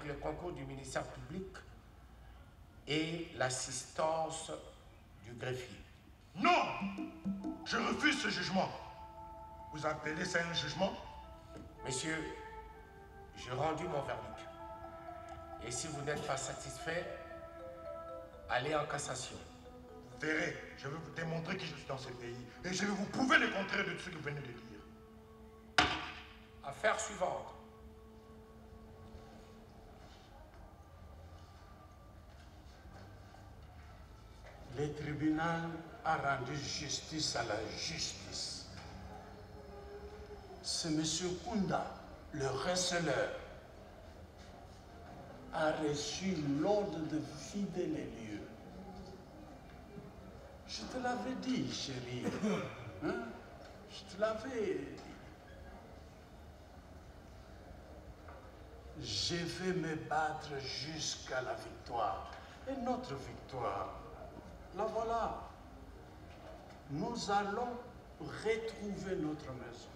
le concours du ministère public et l'assistance du greffier. Non! Je refuse ce jugement. Vous appelez ça un jugement? Messieurs, j'ai rendu mon verdict. Et si vous n'êtes pas satisfait, allez en cassation. Vous verrez, je vais vous démontrer qui je suis dans ce pays. Et je vais vous prouver le contraire de ce que vous venez de dire. Affaire suivante. Le tribunal a rendu justice à la justice. C'est M. Kounda, le receleur, a reçu l'ordre de vider les lieux. Je te l'avais dit, chérie. Hein? Je te l'avais dit. Je vais me battre jusqu'à la victoire. Et notre victoire, la voilà. Nous allons retrouver notre maison.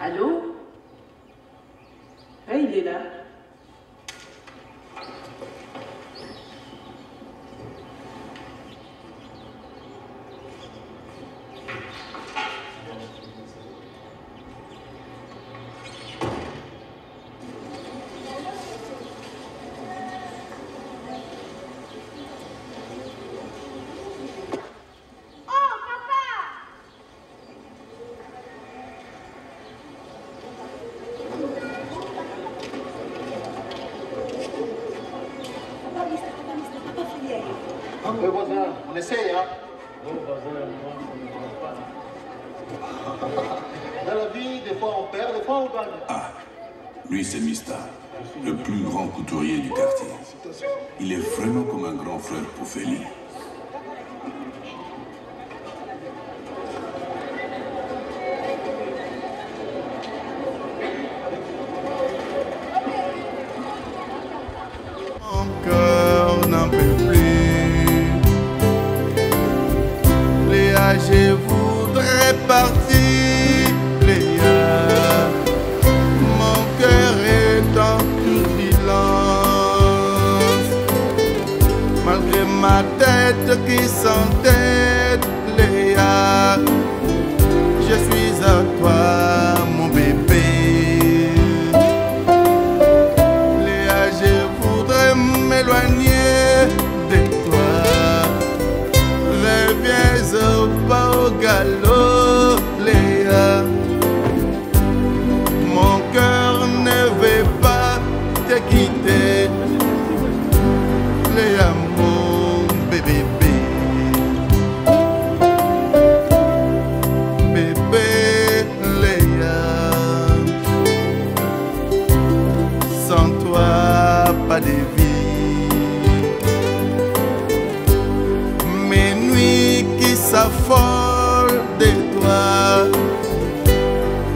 Allô? Oui, il est là. Oui, voisin, on essaye, hein? Bon, voisin, moi, je ne pas. Dans la vie, des fois on perd, des fois on gagne. Ah, lui c'est Mista, le plus grand couturier du quartier. Il est vraiment comme un grand frère pour Feli. Mon cœur n'en peut plus. Léa, je voudrais partir. Léa, mon cœur est en turbulence. Malgré ma tête qui s'entête, Léa, je suis à toi, mon bébé. M'éloigner de toi, reviens pas au galop, Léa. Mon cœur ne veut pas te quitter, Léa, mon bébé. Bébé Léa, sans toi pas de vie. S'affole de toi,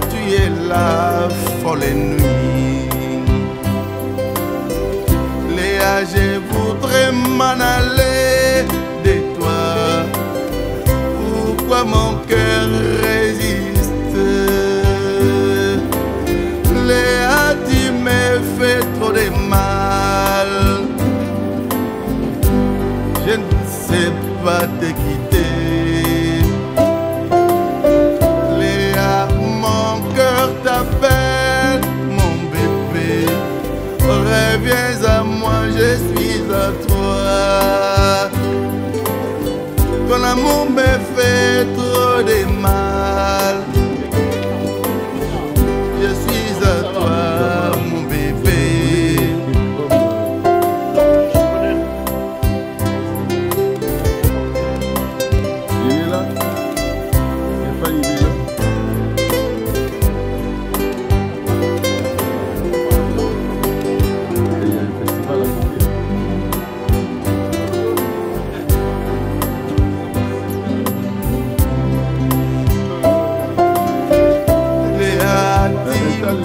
tu es la folle nuit. Léa, je voudrais m'en aller de toi. Pourquoi mon cœur résiste? Léa, tu me fais trop de mal. Je ne sais pas te quitter. Léa, mon cœur t'appelle, mon bébé. Reviens à moi, je suis à toi. Ton amour me fait trop de mal. Je suis à toi, mon bébé.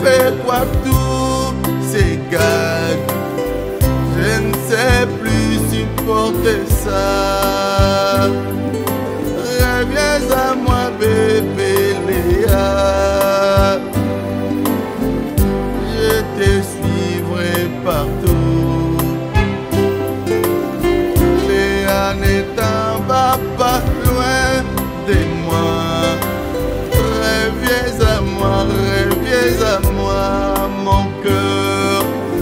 fais quoi tous ces gags? Je ne sais plus supporter ça. Reviens à moi, bébé Léa. Je te suivrai partout. Léa ne t'en va pas loin de moi. Reviens à moi, mon cœur.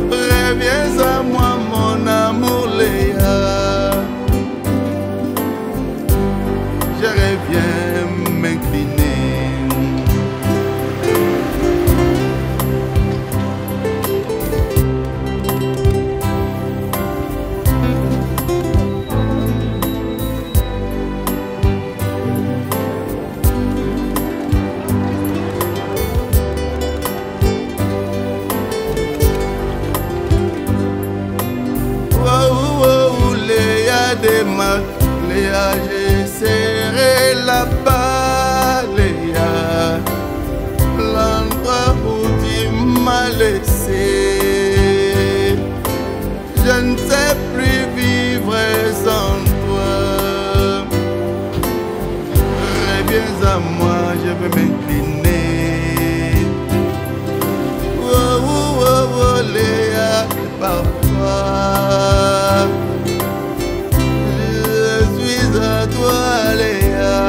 Reviens à moi, mon amour Léa. Je reviens m'incliner. Léa, j'ai serré là-bas, Léa, l'endroit où tu m'as laissé. Je ne sais plus vivre sans toi. Reviens à moi, je veux m'incliner. Oh, oh, oh, oh, Léa, parfois à toi, Léa,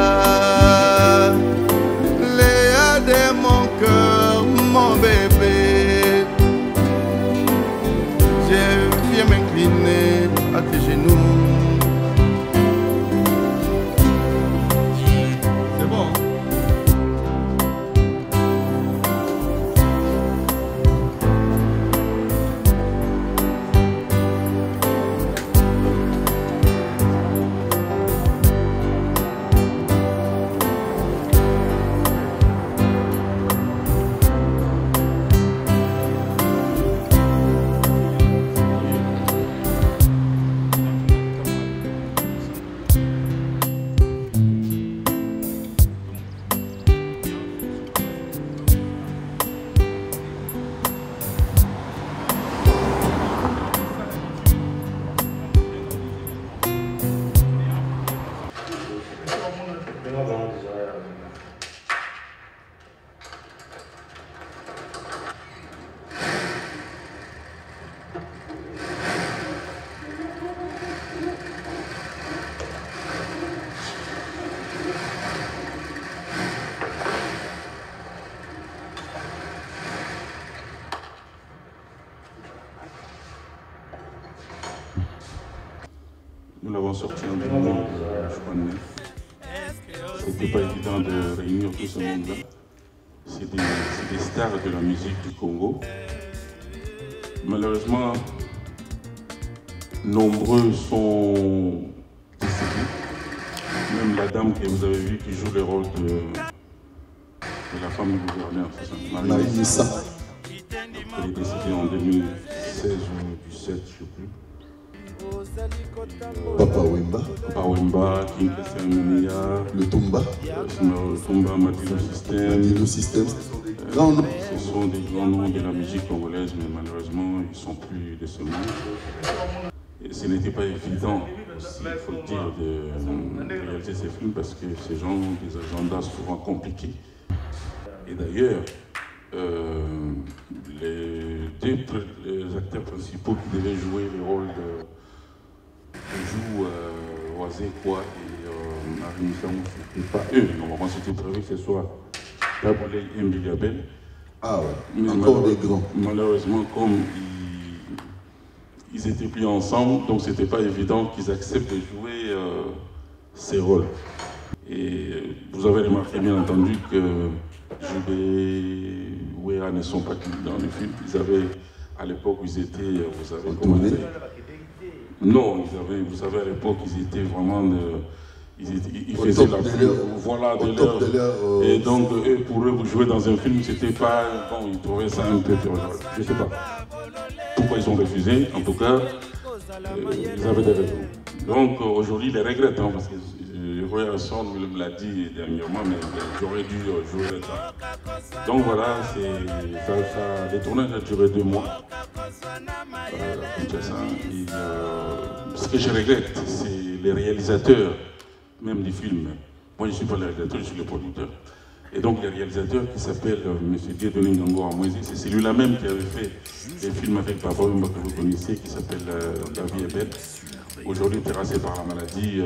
Léa de mon cœur, mon bébé. Je viens m'incliner à tes genoux. C'est bon. Nous l'avons sorti en 2009. C'était pas évident de réunir tout ce monde-là. C'est des stars de la musique du Congo. Malheureusement, nombreux sont décédés. Même la dame que vous avez vue qui joue le rôle de la femme du gouverneur, c'est ça, Marie Nissa. Elle est décédée en 2016 ou 2017, je ne sais plus. Papa Wemba. Papa Wemba, King Christian Menia. Le Tumba. Le Tumba, Madilu System. Madilu System. Ce sont des grands noms de la musique congolaise, mais malheureusement, ils ne sont plus de ce monde. Et ce n'était pas évident, il faut le dire, de réaliser ces films parce que ces gens ont des agendas souvent compliqués. Et d'ailleurs, les deux acteurs principaux qui devaient jouer le rôle de Oazé Kwa et Arimissa, ce n'était pas eux. Normalement, c'était prévu que ce soit Taboulé et Mbiliabel. Ah ouais, mais encore des grands. Malheureusement, comme ils étaient plus ensemble, donc c'était pas évident qu'ils acceptent de jouer ces rôles. Et vous avez remarqué bien entendu que Jubé, Wea ne sont pas dans le film. Ils avaient, à l'époque où ils étaient, vous savez comment ils étaient. Non, vous savez, à l'époque, ils étaient vraiment ils faisaient la pluie, voilà, de l'heure. Et donc, eux, pour eux, jouer dans un film, c'était pas bon, ils trouvaient ça un peu, je sais pas pourquoi ils ont refusé. En tout cas, ils avaient des raisons. Donc, aujourd'hui, ils les regrettent, hein, parce que Roy Harrison me l'a dit dernièrement, mais j'aurais dû jouer là-dedans. Donc voilà, le tournage a duré 2 mois. Ce que je regrette, c'est les réalisateurs, même des films. Moi, je ne suis pas le réalisateur, je suis le producteur. Et donc, le réalisateur qui s'appelle M. Dieudonné Ngango Amwezi, c'est celui-là même qui avait fait des films avec Papa Wemba que vous connaissez, qui s'appelle La vie est belle. Aujourd'hui terrassé par la maladie,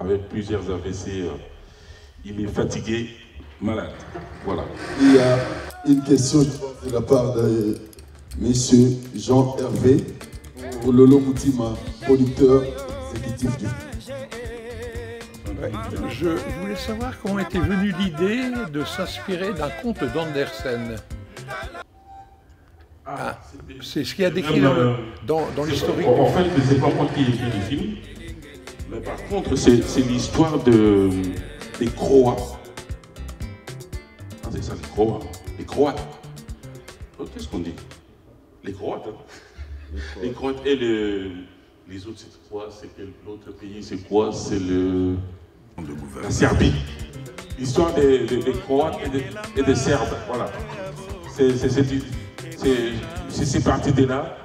avec plusieurs AVC. Il est fatigué, malade. Voilà. Il y a une question de la part de M. Jean-Hervé pour Lolo Moutima, producteur exécutif du film. Je voulais savoir comment était venue l'idée de s'inspirer d'un conte d'Andersen. C'est ce qu'il y a décrit dans l'historique. En fait, c'est pas moi qui ai écrit le film, mais par contre, c'est l'histoire des Croats. Ah, c'est ça, les Croats. Les Croates. Qu'est-ce qu'on dit? Les Croates. Hein. Les Croates et les autres, c'est quoi? C'est quel autre pays? C'est quoi? C'est la Serbie. L'histoire des Croates et des Serbes. Voilà. C'est parti de là.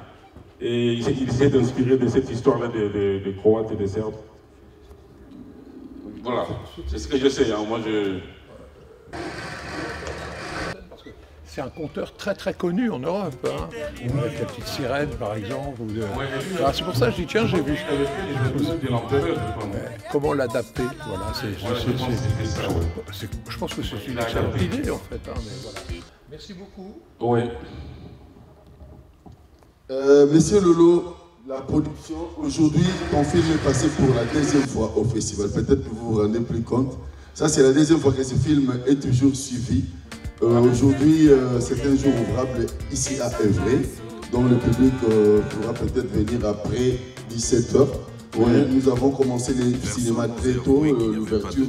Et il s'est inspiré de cette histoire-là des Croates et des Serbes. Voilà. C'est ce que je sais. Hein. Moi, C'est un conteur très très connu en Europe, hein. Avec la petite sirène par exemple. C'est pour ça que je dis tiens, j'ai vu comment l'adapter. Voilà, je pense que c'est une excellente idée en fait. Hein, mais voilà. Merci beaucoup. Oui. Monsieur Lolo, la production, aujourd'hui, ton film est passé pour la 2e fois au festival. Peut-être que vous vous rendez plus compte. Ça, c'est la 2e fois que ce film est toujours suivi. Aujourd'hui, c'est un jour ouvrable ici à Évry, donc le public pourra peut-être venir après 17h. Ouais, nous avons commencé le cinéma très tôt, l'ouverture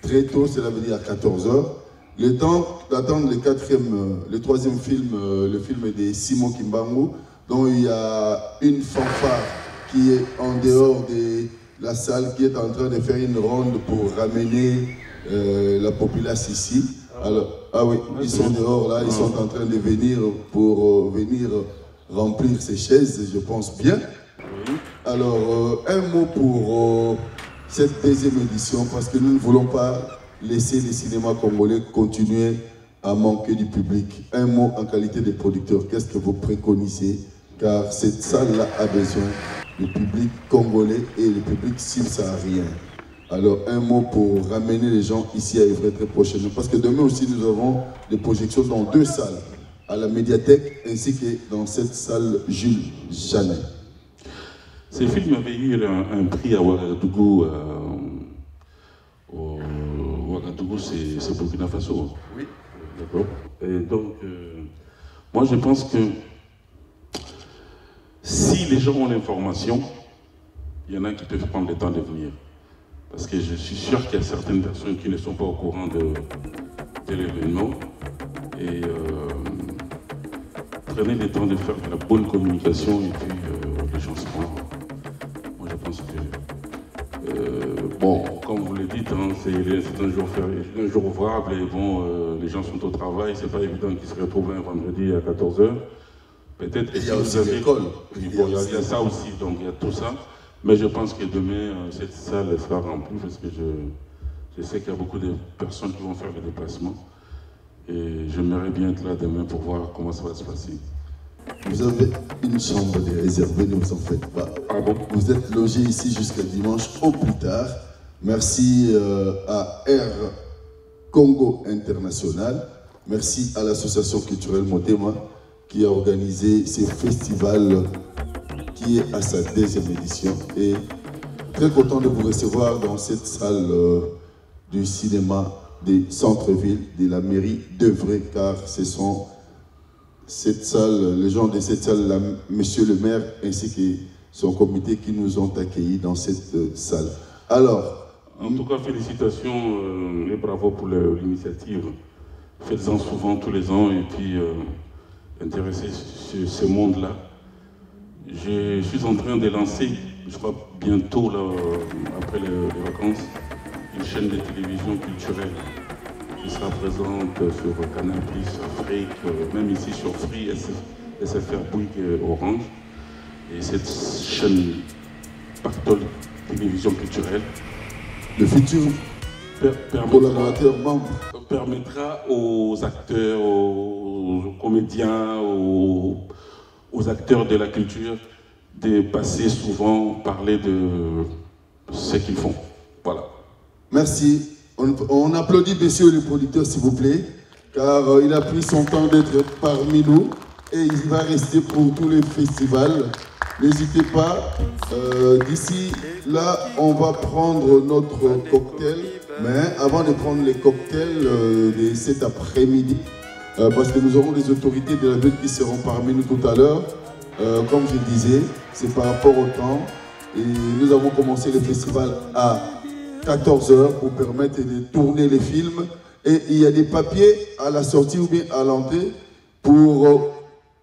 très tôt, cela veut dire à 14h. Le temps d'attendre le 3e film, le film de Simon Kimbangu, dont il y a une fanfare qui est en dehors de la salle, qui est en train de faire une ronde pour ramener la populace ici. Alors, ah oui, ils sont dehors là, ils sont en train de venir pour venir remplir ces chaises, je pense bien. Alors, un mot pour cette 2e édition, parce que nous ne voulons pas laisser le cinéma congolais continuer à manquer du public. Un mot en qualité de producteur, qu'est-ce que vous préconisez? Car cette salle-là a besoin du public congolais et le public subsaharien. Alors, un mot pour ramener les gens ici à Évry très prochainement. Parce que demain aussi, nous avons des projections dans 2 salles, à la médiathèque ainsi que dans cette salle Jules Janet. Ce film avait eu un prix à Ouagadougou. Ouagadougou, c'est Burkina Faso. Oui. D'accord. Et donc, moi, je pense que si les gens ont l'information, il y en a qui peuvent prendre le temps de venir. Parce que je suis sûr qu'il y a certaines personnes qui ne sont pas au courant de l'événement. Et prenez le temps de faire de la bonne communication et puis les gens seront. Moi je pense que, bon, comme vous le dites, hein, c'est un jour férié, un jour ouvrable et bon, les gens sont au travail, c'est pas évident qu'ils se retrouvent un vendredi à 14h. Peut-être que il y a aussi l'école. Il y a ça aussi, donc il y a tout ça. Mais je pense que demain, cette salle sera remplie parce que je sais qu'il y a beaucoup de personnes qui vont faire le déplacement. Et j'aimerais bien être là demain pour voir comment ça va se passer. Vous avez une chambre de réservée, ne vous en faites pas. Ah bon? Vous êtes logé ici jusqu'à dimanche au plus tard. Merci à Air Congo International. Merci à l'association culturelle Motema qui a organisé ce festival qui est à sa 2e édition. Et très content de vous recevoir dans cette salle du cinéma des centres-villes de la mairie d'Évreux, car ce sont cette salle, les gens de cette salle, monsieur le maire ainsi que son comité qui nous ont accueillis dans cette salle. Alors, en tout cas, félicitations et bravo pour l'initiative. Faites-en souvent tous les ans et puis intéressez sur ce monde-là. Je suis en train de lancer, je crois bientôt, là, après les vacances, une chaîne de télévision culturelle qui sera présente sur Canal+, Afrique, même ici sur Free, SFR Bouygues, Orange. Et cette chaîne Pactole Télévision Culturelle, le futur collaborateur membre, permettra aux acteurs, aux comédiens, aux acteurs de la culture de passer souvent, parler de ce qu'ils font. Voilà. Merci. On applaudit messieurs les producteurs, s'il vous plaît, car il a pris son temps d'être parmi nous et il va rester pour tous les festivals. N'hésitez pas. D'ici là, on va prendre notre cocktail. Mais avant de prendre les cocktails de cet après-midi, parce que nous aurons des autorités de la ville qui seront parmi nous tout à l'heure, comme je disais, c'est par rapport au temps. Et nous avons commencé le festival à 14 h pour permettre de tourner les films. Et il y a des papiers à la sortie ou bien à l'entrée pour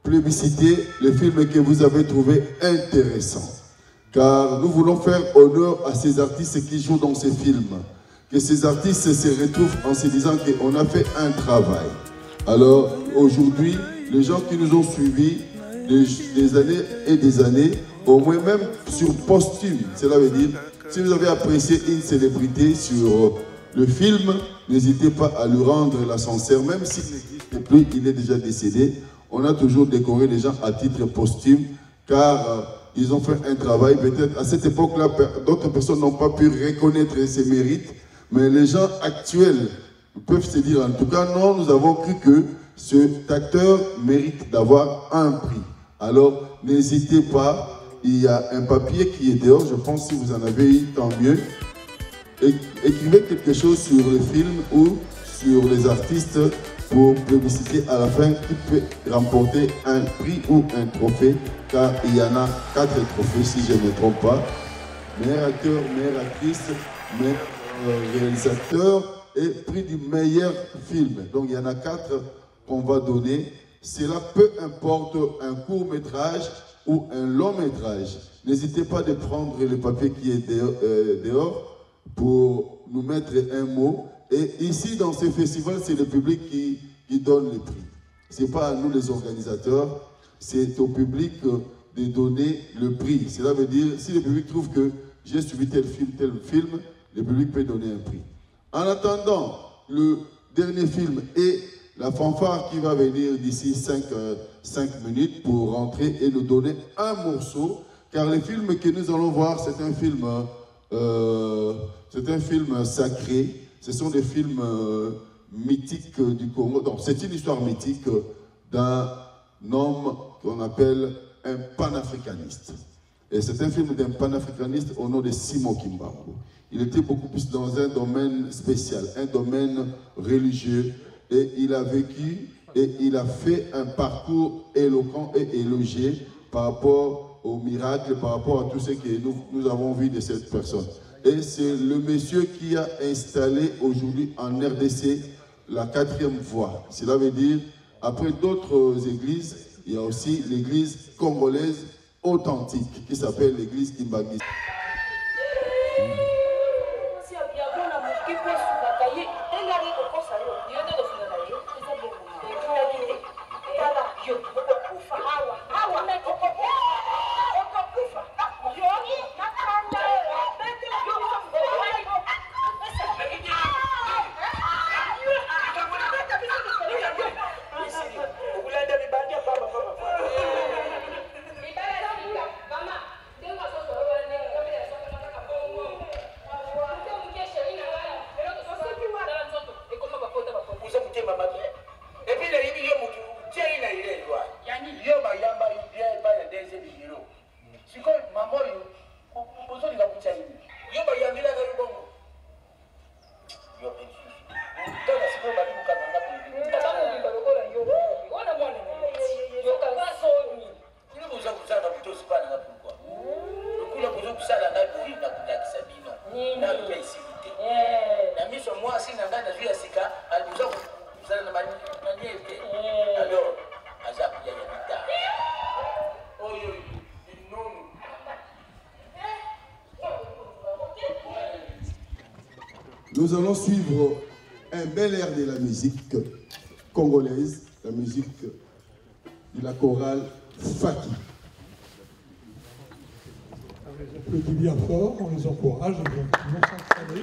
plébisciter les films que vous avez trouvés intéressants. Car nous voulons faire honneur à ces artistes qui jouent dans ces films. Que ces artistes se retrouvent en se disant qu'on a fait un travail. Alors aujourd'hui, les gens qui nous ont suivis des années et des années, au moins même sur posthume, cela veut dire, si vous avez apprécié une célébrité sur le film, n'hésitez pas à lui rendre la sincère, même s'il n'existe plus, il est déjà décédé. On a toujours décoré les gens à titre posthume, car ils ont fait un travail. Peut-être à cette époque-là, d'autres personnes n'ont pas pu reconnaître ses mérites, mais les gens actuels peuvent se dire, en tout cas, non, nous avons cru que cet acteur mérite d'avoir un prix. Alors, n'hésitez pas, il y a un papier qui est dehors, je pense que si vous en avez eu, tant mieux. Écrivez quelque chose sur le film ou sur les artistes pour publiciter à la fin qui peut remporter un prix ou un trophée, car il y en a 4 trophées si je ne me trompe pas. Meilleur acteur, meilleure actrice, meilleur réalisateur et prix du meilleur film. Donc il y en a 4 qu'on va donner. Cela peu importe un court métrage ou un long métrage. N'hésitez pas de prendre le papier qui est dehors pour nous mettre un mot. Et ici, dans ce festival, c'est le public qui donne le prix. Ce n'est pas à nous les organisateurs, c'est au public de donner le prix. Cela veut dire, si le public trouve que j'ai suivi tel film, le public peut donner un prix. En attendant, le dernier film et la fanfare qui va venir d'ici 5 minutes pour rentrer et nous donner un morceau, car le film que nous allons voir, c'est un film sacré. Ce sont des films mythiques du Congo. Donc, c'est une histoire mythique d'un homme qu'on appelle un panafricaniste. Et c'est un film d'un panafricaniste au nom de Simon Kimbangu. Il était beaucoup plus dans un domaine spécial, un domaine religieux. Et il a vécu et il a fait un parcours éloquent et élogié par rapport aux miracles, par rapport à tout ce que nous avons vu de cette personne. Et c'est le monsieur qui a installé aujourd'hui en RDC la 4e voie. Cela veut dire, après d'autres églises, il y a aussi l'église congolaise authentique qui s'appelle l'église Kimbangu. Yo, my yamba, Nous allons suivre un bel air de la musique congolaise, la musique de la chorale Faki. On les applaudit bien fort, on les encourage, ils vont s'entraîner.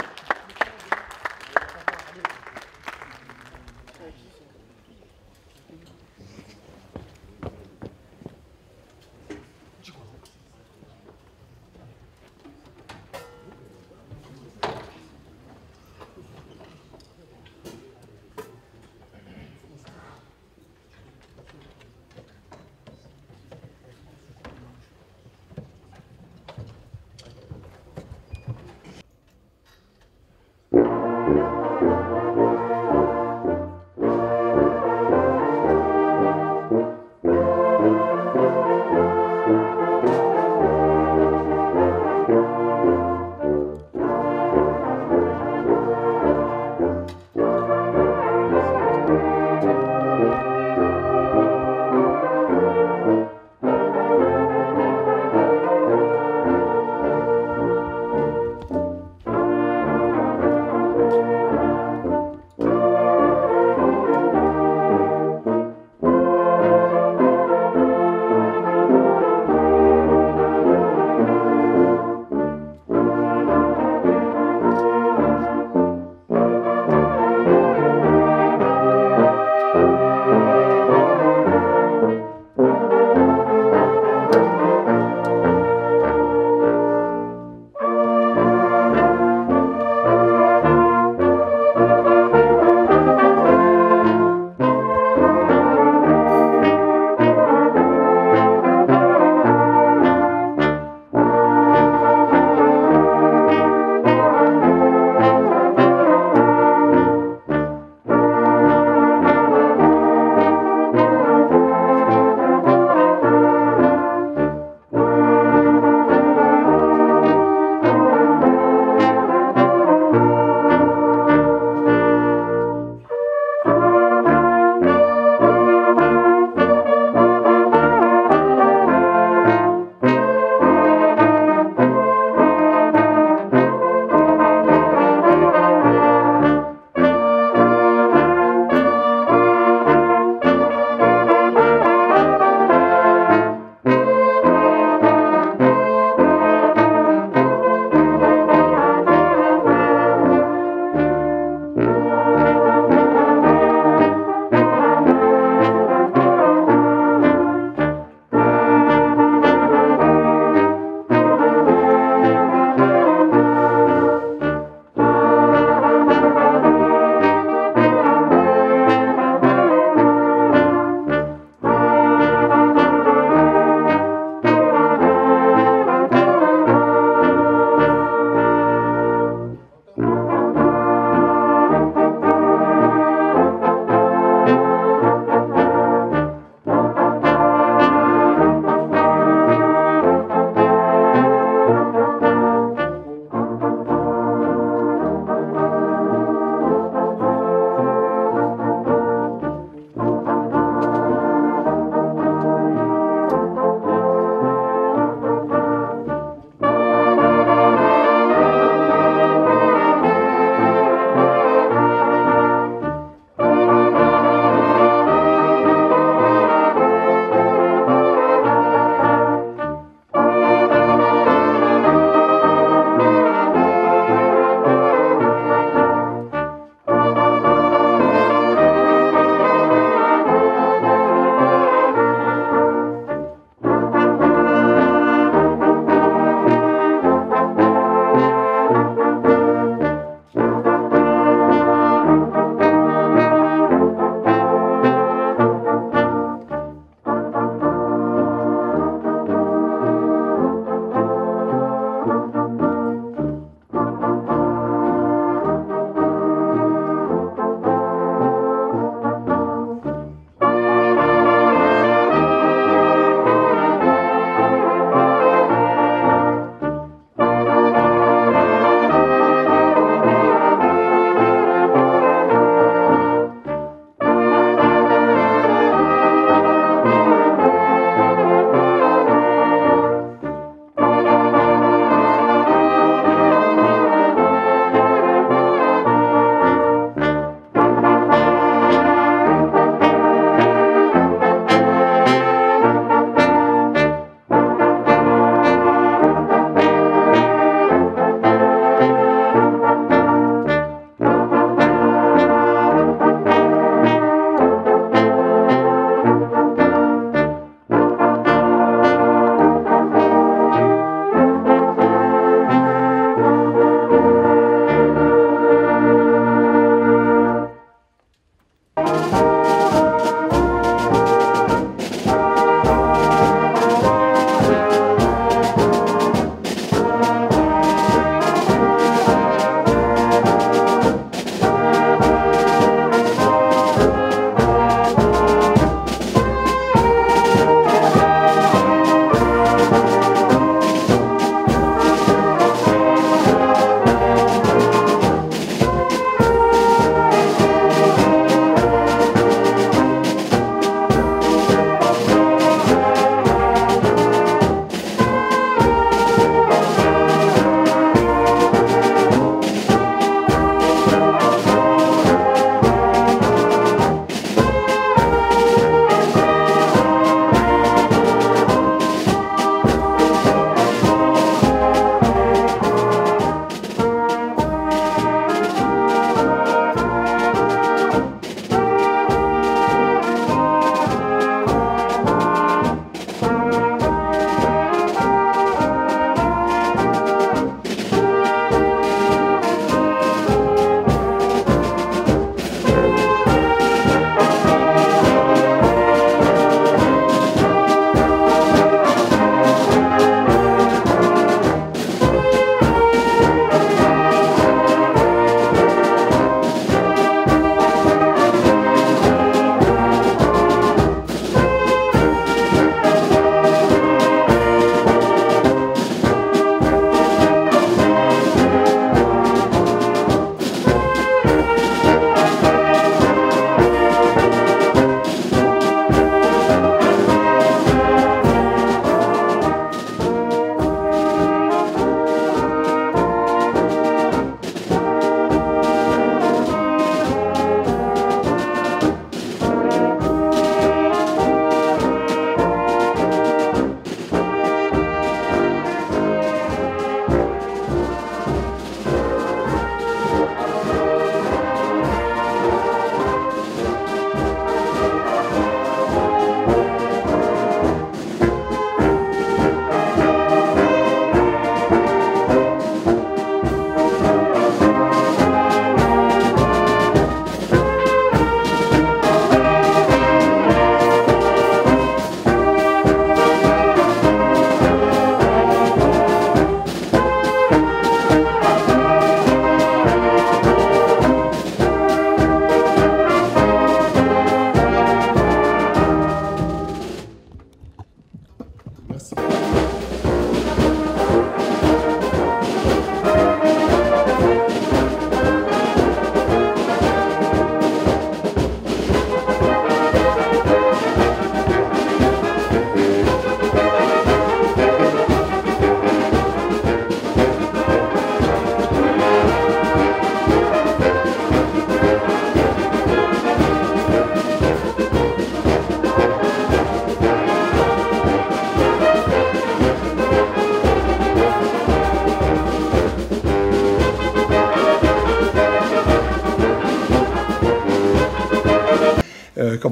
Merci.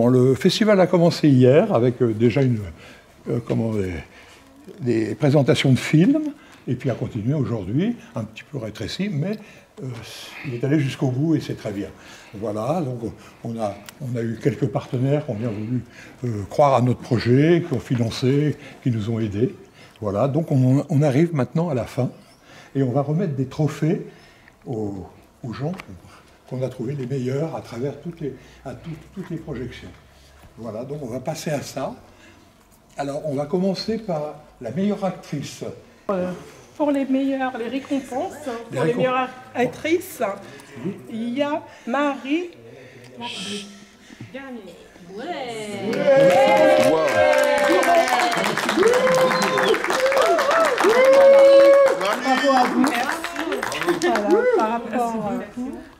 Le festival a commencé hier avec déjà des présentations de films, et puis a continué aujourd'hui, un petit peu rétréci, mais il est allé jusqu'au bout et c'est très bien. Voilà, donc on a eu quelques partenaires qui ont bien voulu croire à notre projet, qui ont financé, qui nous ont aidés. Voilà, donc on arrive maintenant à la fin et on va remettre des trophées aux gens qu'on a trouvé les meilleurs à travers toutes les projections. Voilà, donc on va passer à ça. Alors, on va commencer par la meilleure actrice. Pour les récompenses, pour les meilleures actrices, il y a Marie Garnier. Bravo à vous. Voilà, par rapport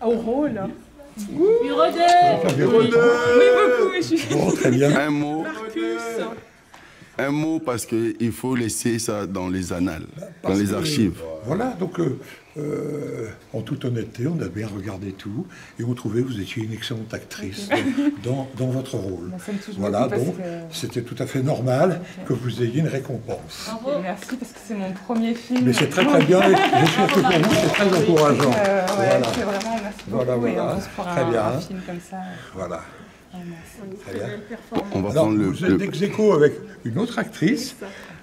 au rôle. Oui, beaucoup. Bon, très bien. Un mot parce qu'il faut laisser ça dans les annales, dans les archives. Voilà, donc en toute honnêteté, on a bien regardé tout et on trouvait que vous étiez une excellente actrice dans votre rôle. Voilà, donc c'était tout à fait normal que vous ayez une récompense. Bravo. Merci parce que c'est mon premier film. Mais c'est très bien, et je suis sûr que pour vous c'est très encourageant. Voilà. C'est vraiment, merci beaucoup. Voilà. Très bien. Un film comme ça. Voilà. Très bien. On va alors, prendre vous êtes ex-aequo avec une autre actrice.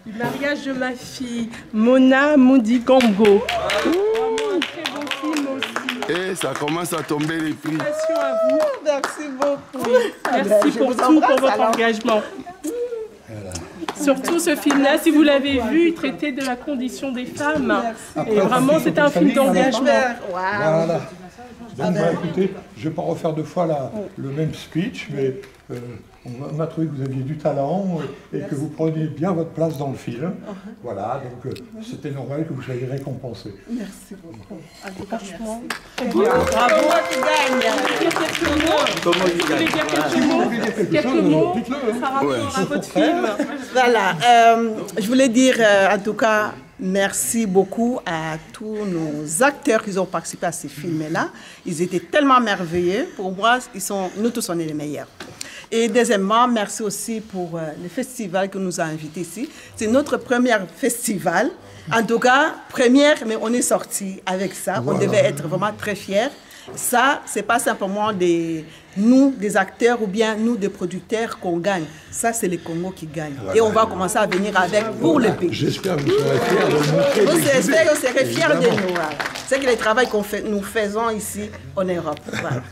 Le mariage de ma fille, Mona Modigambo. Un très bon film aussi. Et ça commence à tomber les prix. Félicitations à vous. Merci beaucoup. Merci pour tout, pour votre engagement. Voilà. Surtout ce film-là, si vous l'avez vu, il traitait de la condition des femmes. Et vraiment, c'est un film d'engagement. Voilà. Donc, écoutez, je ne vais pas refaire deux fois le même speech, mais on a trouvé que vous aviez du talent et que vous preniez bien votre place dans le film. Voilà, donc c'était normal que vous soyez récompensé. Merci beaucoup. Franchement, bravo, tu gagnes. Quelques mots par rapport à votre film. Voilà, je voulais dire en tout cas merci beaucoup à tous nos acteurs qui ont participé à ces films-là. Ils étaient tellement merveilleux. Pour moi, nous tous, on est les meilleurs. Et deuxièmement, merci aussi pour le festival que nous a invités ici. C'est notre premier festival. En tout cas, première, mais on est sortis avec ça. Voilà. On devait être vraiment très fiers. Ça, ce n'est pas simplement nous, des acteurs, ou bien nous, des producteurs, qu'on gagne. Ça, c'est le Congo qui gagne. Voilà. Et on va commencer à venir avec pour le pays. J'espère que vous serez fiers de nous montrer. J'espère que vous serez fiers de nous. Voilà. C'est que le travail nous faisons ici en Europe. Voilà.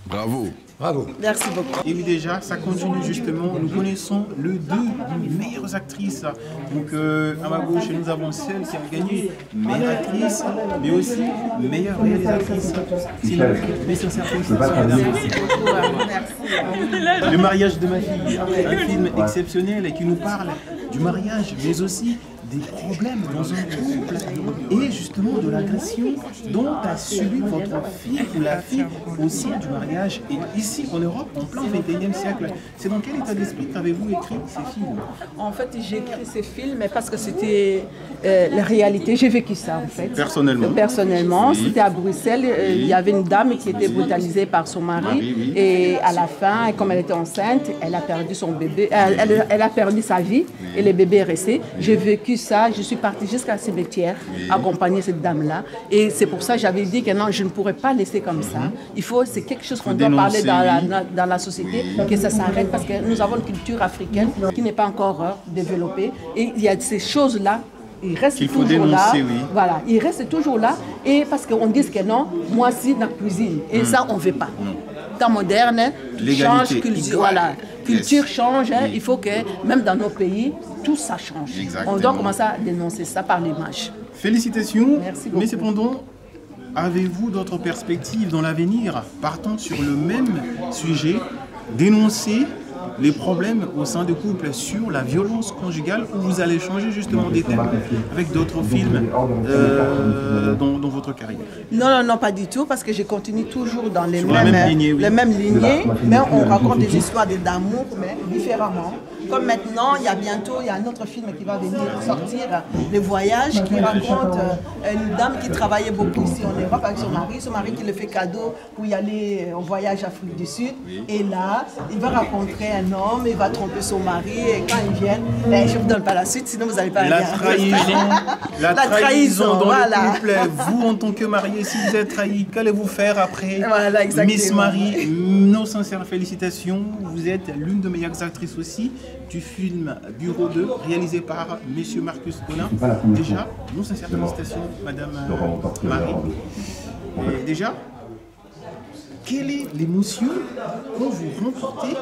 Bravo. Bravo. Merci beaucoup. Et oui, déjà, ça continue justement. Nous connaissons le deux meilleures actrices. Donc, à ma gauche, nous avons celle qui a gagné meilleure actrice, mais aussi meilleure réalisatrice. Sinon, mais sur certaines Le mariage de ma fille, un film exceptionnel et qui nous parle du mariage, mais aussi des problèmes dans un couple et justement de l'agression dont a subi votre fille ou la fille au sein du mariage. Et ici en Europe, en plein 21e siècle, c'est dans quel état d'esprit avez-vous écrit ces films? En fait, j'ai écrit ces films parce que c'était la réalité. J'ai vécu ça en fait. Personnellement? Personnellement, oui. C'était à Bruxelles. Il y avait une dame qui était brutalisée par son mari oui. Et à la fin, comme elle était enceinte, elle a perdu son bébé, elle a perdu sa vie et le bébé est resté. J'ai vécu ça, je suis partie jusqu'à ce cimetière accompagner cette dame-là. Et c'est pour ça que j'avais dit que non, je ne pourrais pas laisser comme ça. Il faut, c'est quelque chose qu'on doit parler dans la société, que ça s'arrête parce que nous avons une culture africaine qui n'est pas encore développée. Et il y a ces choses-là. Il reste toujours dénoncer, là. Oui. Voilà, il reste toujours là. Et parce qu'on dit que non, moi aussi dans la cuisine. Et ça, on ne veut pas. temps moderne change, voilà, culture change. Il faut que, même dans nos pays, tout ça change. Exactement. On doit commencer à dénoncer ça par l'image. Félicitations. Merci beaucoup. Mais cependant, avez-vous d'autres perspectives dans l'avenir, partant sur le même sujet, dénoncer les problèmes au sein de couples sur la violence conjugale, où vous allez changer justement des thèmes avec d'autres films dans votre carrière? Non, non, pas du tout, parce que je continue toujours dans les Sur la même lignée, oui. les mêmes lignées, mais on raconte des histoires d'amour, mais différemment. Comme maintenant, il y a un autre film qui va venir sortir, Le Voyage, qui raconte une dame qui travaillait beaucoup ici en Europe avec son mari qui le fait cadeau pour y aller en voyage à Afrique du Sud. Et là, il va rencontrer un homme, il va tromper son mari, et quand ils viennent, je ne vous donne pas la suite, sinon vous n'allez pas la trahison dans voilà. le couple. Vous, en tant que marié, si vous êtes trahi, qu'allez-vous faire après? Voilà, exactement. Miss Marie, nos sincères félicitations. Vous êtes l'une des meilleures actrices aussi du film Bureau 2, réalisé par Monsieur Marcus Colin. Déjà, nos sincères félicitations, Madame Marie. Et déjà, quelle est l'émotion que vous remportez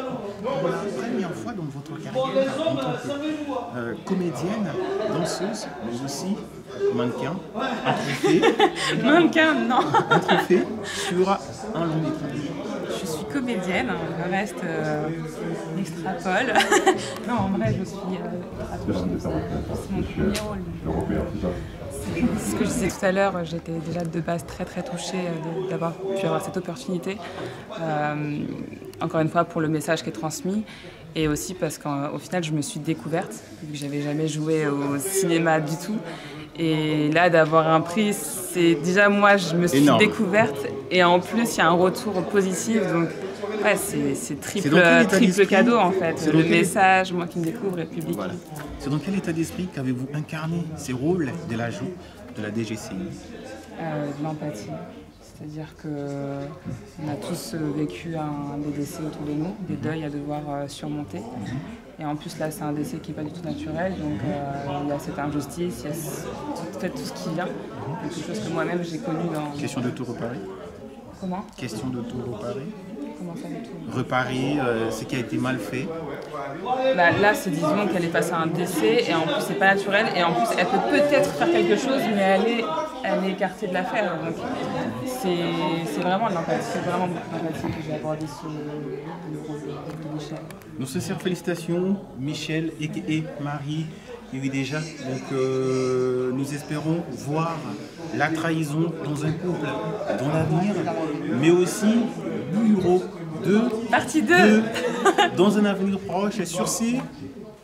pour la première fois dans votre carrière en tant que comédienne, danseuse, mais aussi mannequin, un trophée? Mannequin, non. Un trophée sur un long métrage. Je suis comédienne, le reste extrapole. Non, en vrai, je suis c'est mon premier rôle. C'est ce que je disais tout à l'heure, j'étais déjà de base très touchée d'avoir pu avoir cette opportunité. Encore une fois, pour le message qui est transmis. Et aussi parce qu'au final, je me suis découverte, vu que j'avais jamais joué au cinéma du tout. Et là, d'avoir un prix, c'est déjà moi, je me suis découverte. Et en plus, il y a un retour positif. Donc, ouais, c'est triple cadeau en fait. Le message, moi qui me découvre et le public. Voilà. C'est dans quel état d'esprit qu'avez-vous incarné ces rôles de l'agent de la DGCI? De l'empathie. C'est-à-dire qu'on a tous vécu des décès autour de nous, des deuils à devoir surmonter. Et en plus, là, c'est un décès qui n'est pas du tout naturel, donc il y a cette injustice, il y a tout ce qui vient. Quelque chose que moi-même, j'ai connu dans... Question de tout réparer? Comment? Question de tout réparer? Comment ça, de tout réparer ce qui a été mal fait? Bah, là, c'est disons qu'elle est passée à un décès, et en plus, c'est pas naturel, et en plus, elle peut peut-être faire quelque chose, mais elle est écartée de l'affaire. Donc, c'est vraiment de l'empathie, c'est vraiment beaucoup d'empathie que j'ai abordé sur le rôle de Michel. Nos sincères félicitations, Michel et Marie. Et oui, déjà, donc nous espérons voir la trahison dans un couple dans l'avenir, mais aussi Bureau 2, partie 2 dans un avenir proche. Sur ces,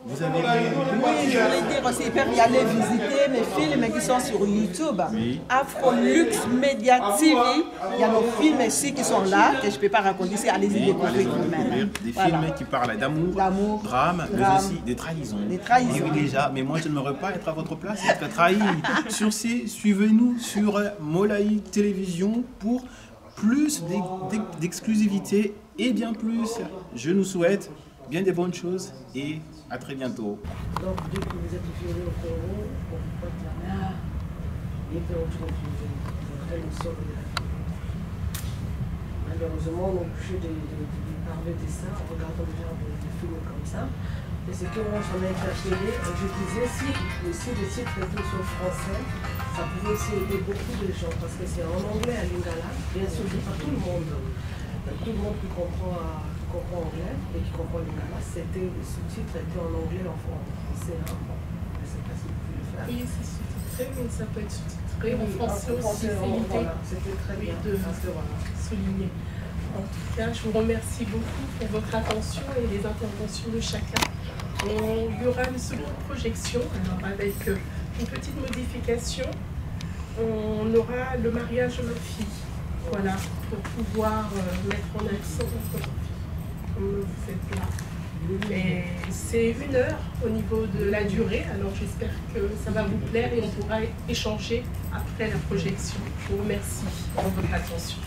vous avez... Oui, je voulais dire aussi, il y aller visiter mes films qui sont sur YouTube. Oui. Afrolux Media TV. Il y a nos films ici qui sont là, que je ne peux pas raconter ici. Allez-y découvrir vous-même. Des films qui parlent d'amour, drame, mais aussi des trahisons. Des trahisons. Et oui, déjà, mais moi je n'aimerais pas être à votre place, être trahi. Sur ces, suivez-nous sur Molaï Télévision pour plus d'exclusivité et bien plus. Je nous souhaite bien des bonnes choses et à très bientôt. Donc, dès que vous êtes violé au Congo, on vous porte la main et puis on trouve après le sol de la vie. Malheureusement, on est obligé de parler de ça en regardant des films comme ça. Et c'est qu'on s'en est interpellé. Je disais, si le titre était sur français, ça pouvait aussi aider beaucoup de gens parce que c'est en anglais à Lingala, bien sûr, c'est pas tout le monde. Tout le monde qui comprend anglais et qui comprend Lingala, c'était le sous-titre était en anglais en français. Hein. Bon, je ne sais pas si vous pouvez le faire. Oui, c'est sous-titré, mais ça peut être sous-titré en français aussi. Voilà, c'était très bien de souligner. En tout cas, je vous remercie beaucoup pour votre attention et les interventions de chacun. Il y aura une seconde projection, alors avec une petite modification. On aura le mariage de ma fille. Voilà, pour pouvoir mettre en accent comme vous faites là. Et c'est 1 heure au niveau de la durée, alors j'espère que ça va vous plaire et on pourra échanger après la projection. Je vous remercie pour votre attention.